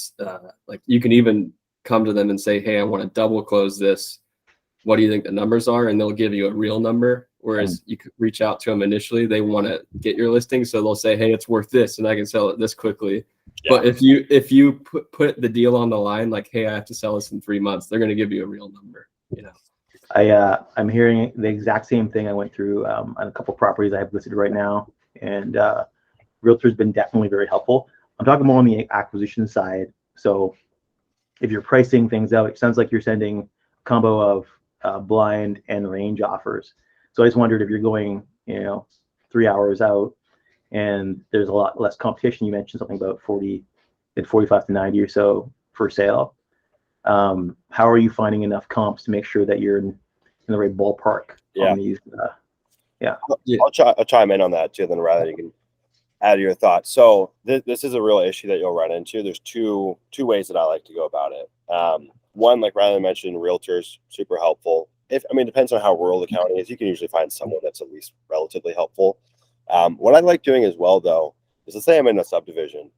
like you can even come to them and say, hey, I want to double close this. What do you think the numbers are? And they'll give you a real number. Whereas you could reach out to them initially, they want to get your listing. So they'll say, hey, it's worth this and I can sell it this quickly. Yeah. But if you put the deal on the line, like, hey, I have to sell this in 3 months, they're going to give you a real number, you know. I'm hearing the exact same thing. I went through on a couple properties I have listed right now, and realtor's been definitely very helpful. I'm talking more on the acquisition side. So if you're pricing things out, it sounds like you're sending a combo of blind and range offers. So I just wondered if you're going, 3 hours out and there's a lot less competition. You mentioned something about 45 to 90 or so for sale. How are you finding enough comps to make sure that you're in the right ballpark on these? I'll chime in on that too. Then Riley, you can add your thoughts. So this is a real issue that you'll run into. There's two ways that I like to go about it. One, like Riley mentioned, realtors, super helpful. It depends on how rural the county is. You can usually find someone that's at least relatively helpful. What I like doing as well, though, is let's say I'm in a subdivision.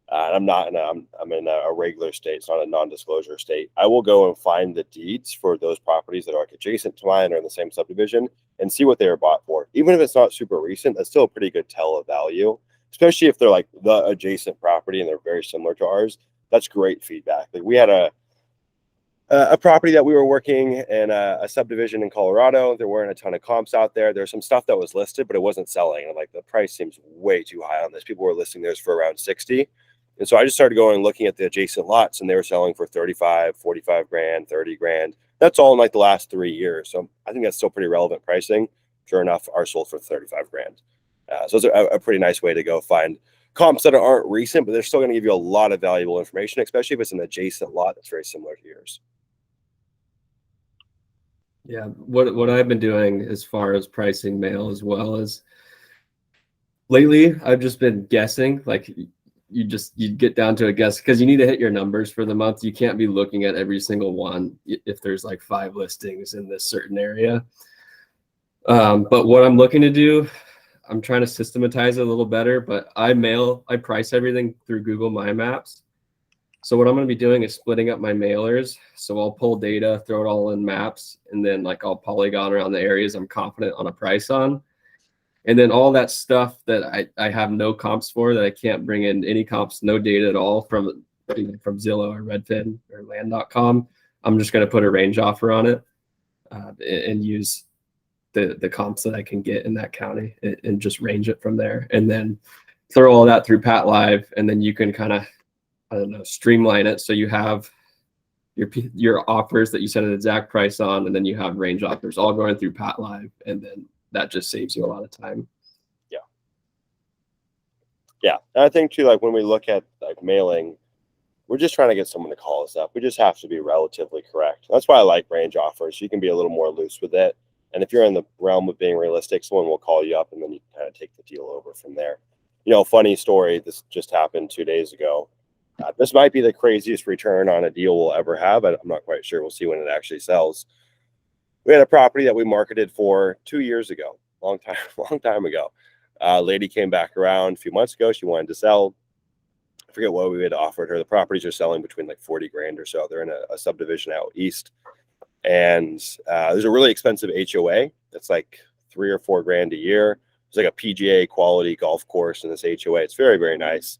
And I'm in a regular state. It's not a non-disclosure state. I will go and find the deeds for those properties that are like adjacent to mine or in the same subdivision and see what they were bought for. Even if it's not super recent, that's still a pretty good tell of value, especially if they're like the adjacent property and they're very similar to ours. That's great feedback. Like we had a property that we were working in a subdivision in Colorado. There weren't a ton of comps out there. There's some stuff that was listed, but it wasn't selling. And like the price seems way too high on this. People were listing theirs for around 60. And so I just started going looking at the adjacent lots and they were selling for 35, 45 grand, 30 grand. That's all in like the last 3 years. So I think that's still pretty relevant pricing. Sure enough, ours sold for 35 grand. So it's a pretty nice way to go find comps that aren't recent, but they're still going to give you a lot of valuable information, especially if it's an adjacent lot that's very similar to yours. Yeah, what I've been doing as far as pricing mail as well as lately, I've just been guessing. Like you get down to a guess because you need to hit your numbers for the month. You can't be looking at every single one if there's like 5 listings in this certain area. But what I'm looking to do, I'm trying to systematize it a little better, but I price everything through Google My Maps. So what I'm going to be doing is splitting up my mailers. So I'll pull data, throw it all in maps, and then like I'll polygon around the areas I'm confident on a price on. And then all that stuff that I have no comps for, that I can't bring in any comps, no data at all from Zillow or Redfin or land.com, I'm just going to put a range offer on it and use the comps that I can get in that county and just range it from there. And then throw all that through Pat Live, and then you can kind of, streamline it. So you have your offers that you set an exact price on, and then you have range offers all going through Pat Live, and then that just saves you a lot of time. Yeah. And I think too, like when we look at like mailing, we're just trying to get someone to call us up. We just have to be relatively correct. That's why I like range offers. You can be a little more loose with it. And if you're in the realm of being realistic, someone will call you up and then you kind of take the deal over from there. Funny story. This just happened 2 days ago. This might be the craziest return on a deal we'll ever have. I'm not quite sure. We'll see when it actually sells. We had a property that we marketed for 2 years ago, long time ago. Lady came back around a few months ago. She wanted to sell. I forget what we had offered her. The properties are selling between like 40 grand or so. They're in a subdivision out east. And there's a really expensive HOA. It's like 3 or 4 grand a year. It's like a PGA quality golf course in this HOA. It's very, very nice.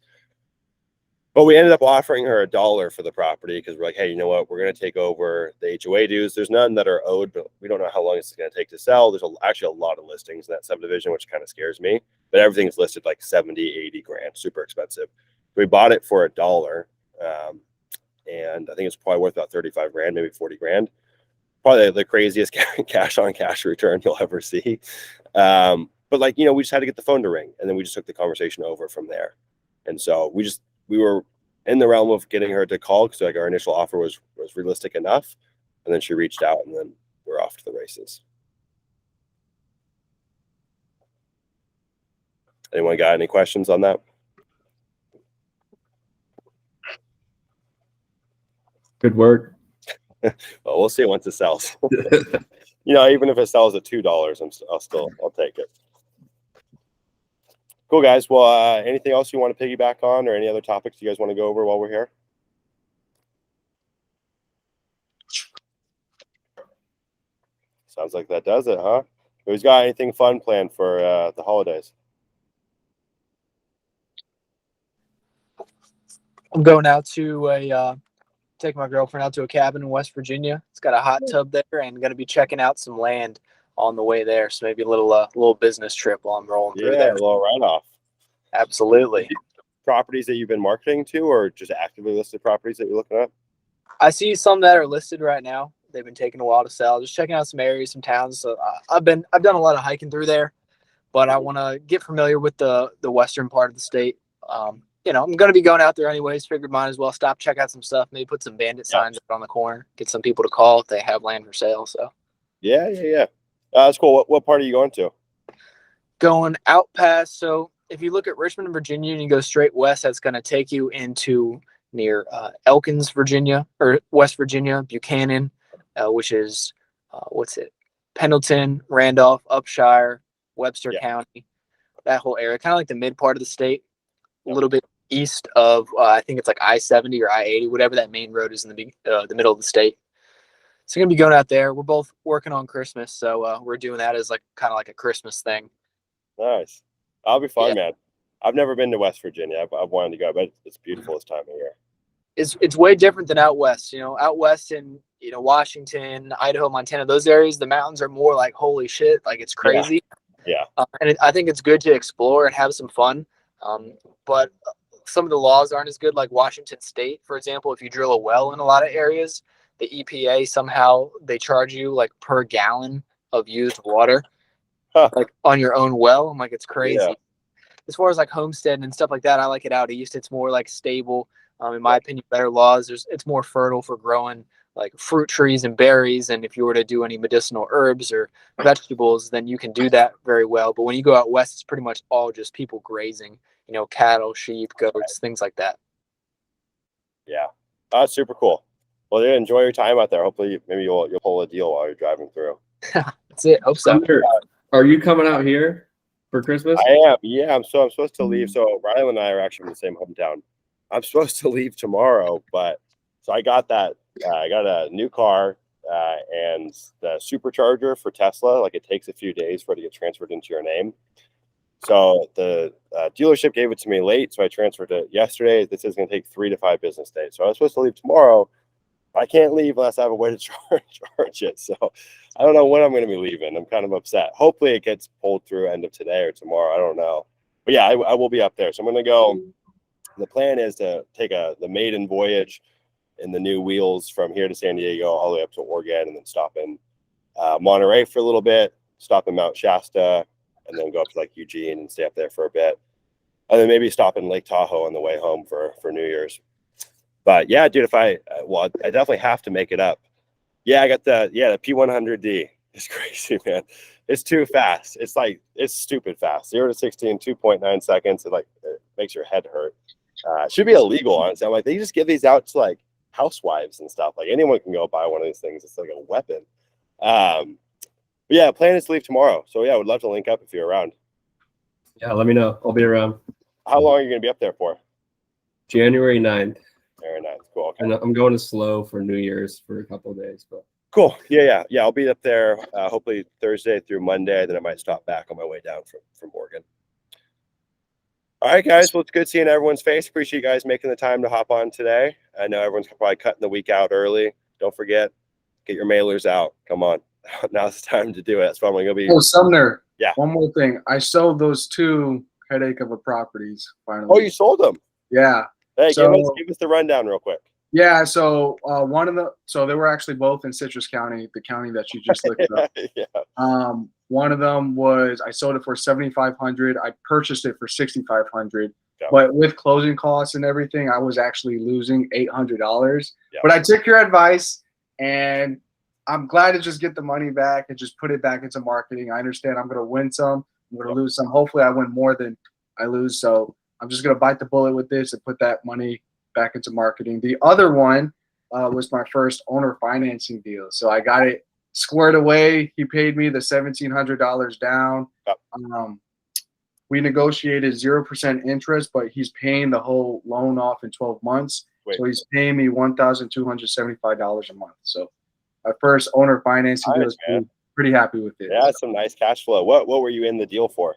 But we ended up offering her $1 for the property because we're like, hey, you know what? We're going to take over the HOA dues. There's none that are owed, but we don't know how long it's going to take to sell. There's actually a lot of listings in that subdivision, which kind of scares me. But everything's listed like 70, 80 grand, super expensive. We bought it for $1. And I think it's probably worth about 35 grand, maybe 40 grand. Probably the craziest cash on cash return you'll ever see. But we just had to get the phone to ring, and then we just took the conversation over from there. And so we were in the realm of getting her to call because like our initial offer was realistic enough, and then she reached out, and then we're off to the races. Anyone got any questions on that? Good work. Well, we'll see once it sells. Even if it sells at $2, I'll take it. Cool, guys. Well, anything else you want to piggyback on, or any other topics you guys want to go over while we're here? Sounds like that does it, huh? Who's got anything fun planned for the holidays? I'm going out to take my girlfriend out to a cabin in West Virginia. It's got a hot tub there, and going to be checking out some land on the way there. So maybe a little business trip while I'm rolling through there. Yeah, a little write-off. Absolutely. Properties that you've been marketing to, or just actively listed properties that you're looking at? I see some that are listed right now. They've been taking a while to sell. Just checking out some areas, some towns. So I've done a lot of hiking through there, but I want to get familiar with the western part of the state. I'm going to be going out there anyways. Figured might as well stop, check out some stuff, maybe put some bandit signs up on the corner, get some people to call if they have land for sale. So yeah. That's cool. What part are you going to? Going out past. So if you look at Richmond, Virginia, and you go straight west, that's going to take you into near Elkins, Virginia, or West Virginia, Buchanan, which is Pendleton, Randolph, Upshire, Webster County, that whole area, kind of like the mid part of the state, a little bit east of I think it's like I-70 or I-80, whatever that main road is in the middle of the state. So I'm gonna be going out there. We're both working on Christmas, so we're doing that as kind of like a Christmas thing. Nice. I'll be fun, man. I've never been to West Virginia. I've wanted to go, but it's beautiful this time of year. It's way different than out west. Out west in Washington, Idaho, Montana, those areas, the mountains are more like holy shit, like it's crazy. Yeah. I think it's good to explore and have some fun. But some of the laws aren't as good, like Washington State, for example. If you drill a well in a lot of areas, the EPA somehow they charge you like per gallon of used water, like on your own well. I'm like, it's crazy. Yeah. As far as like homestead and stuff like that, I like it out east. It's more like stable. In my opinion, better laws. It's more fertile for growing like fruit trees and berries. And if you were to do any medicinal herbs or vegetables, then you can do that very well. But when you go out west, it's pretty much all just people grazing, cattle, sheep, goats, things like that. Yeah. That's super cool. Well, enjoy your time out there. Hopefully maybe you'll pull a deal while you're driving through. That's it. Hope so. Are you coming out here for Christmas? I am. Yeah. I'm supposed to leave. So Riley and I are actually from the same hometown. I'm supposed to leave tomorrow, but so I got that. I got a new car and the supercharger for Tesla. Like it takes a few days for it to get transferred into your name. So the dealership gave it to me late, so I transferred it yesterday. This is going to take 3 to 5 business days. So I was supposed to leave tomorrow. I can't leave unless I have a way to charge it. So I don't know when I'm going to be leaving. I'm kind of upset. Hopefully it gets pulled through end of today or tomorrow. I don't know. But yeah, I will be up there. So I'm going to go. The plan is to take the maiden voyage in the new wheels from here to San Diego all the way up to Oregon, and then stop in Monterey for a little bit, stop in Mount Shasta, and then go up to like Eugene and stay up there for a bit. And then maybe stop in Lake Tahoe on the way home for New Year's. But yeah, dude, I definitely have to make it up. Yeah, I got the P100D. It's crazy, man. It's too fast. It's stupid fast. 0 to 60 in 2.9 seconds. It makes your head hurt. It should be illegal, honestly. I'm like, they just give these out to like housewives and stuff. Like anyone can go buy one of these things. It's like a weapon. But yeah, plan is to leave tomorrow. So yeah, I would love to link up if you're around. Yeah, let me know. I'll be around. How long are you going to be up there for? January 9th. Very nice. Cool. Okay. And I'm going to Slow for New Year's for a couple of days. But cool. Yeah. I'll be up there hopefully Thursday through Monday. Then I might stop back on my way down from Oregon. All right, guys. Well, it's good seeing everyone's face. Appreciate you guys making the time to hop on today. I know everyone's probably cutting the week out early. Don't forget, get your mailers out. Come on. Now's the time to do it. That's what I'm going to be. Oh, Sumner. Yeah. One more thing. I sold those 2 headache of a properties finally. Oh, you sold them? Yeah. Hey, So- give us the rundown real quick. Yeah, so so they were actually both in Citrus County, the county that you just looked up. Yeah. One of them was I sold it for $7,500. I purchased it for $6,500. Yeah. But with closing costs and everything, I was actually losing $800. Yeah. But I took your advice, and I'm glad to just get the money back and just put it back into marketing. I understand I'm going to win some, I'm going to lose some. Hopefully, I win more than I lose. So I'm just going to bite the bullet with this and put that money back into marketing. The other one, was my first owner financing deal. So I got it squared away. He paid me the $1,700 down. Yep. We negotiated 0% interest, but he's paying the whole loan off in 12 months. Wait. So he's paying me $1,275 a month. So my first owner financing deal is pretty happy with it. Yeah, some nice cash flow. What were you in the deal for?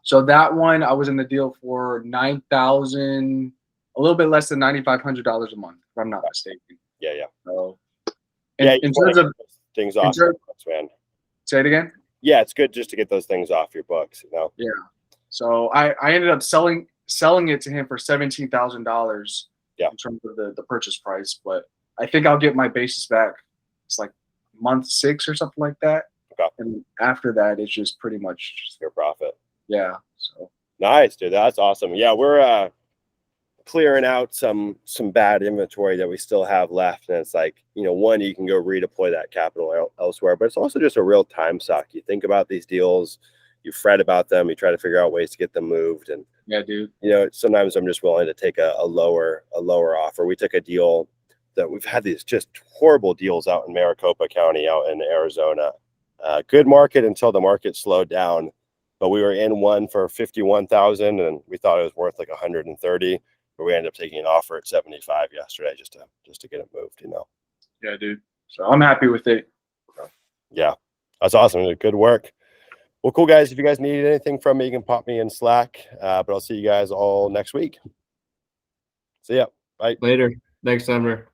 So that one, I was in the deal for $9,000, a little bit less than $9,500 a month, if I'm not mistaken. Yeah. So, Yeah, in terms of things off your books, man. Say it again. Yeah, it's good just to get those things off your books, you know. Yeah. So I ended up selling it to him for $17,000. Yeah. In terms of the purchase price, but I think I'll get my basis back. It's like month 6 or something like that. Okay. And after that, it's just pretty much just, your profit. Yeah. So nice, dude. That's awesome. Yeah, we're clearing out some bad inventory that we still have left, and it's like, you know, one, you can go redeploy that capital elsewhere, but it's also just a real time suck. You think about these deals, you fret about them, you try to figure out ways to get them moved, and yeah, dude. You know, sometimes I'm just willing to take a lower offer. We took a deal that we've had these just horrible deals out in Maricopa County, out in Arizona. Good market until the market slowed down, but we were in one for 51,000, and we thought it was worth like 130. But we ended up taking an offer at 75 yesterday just to get it moved. You know. Yeah, dude. So I'm happy with it. Yeah, that's awesome. Good work. Well, cool, guys. If you guys need anything from me, you can pop me in Slack. But I'll see you guys all next week. See ya. Bye. Later. Thanks, Sumner.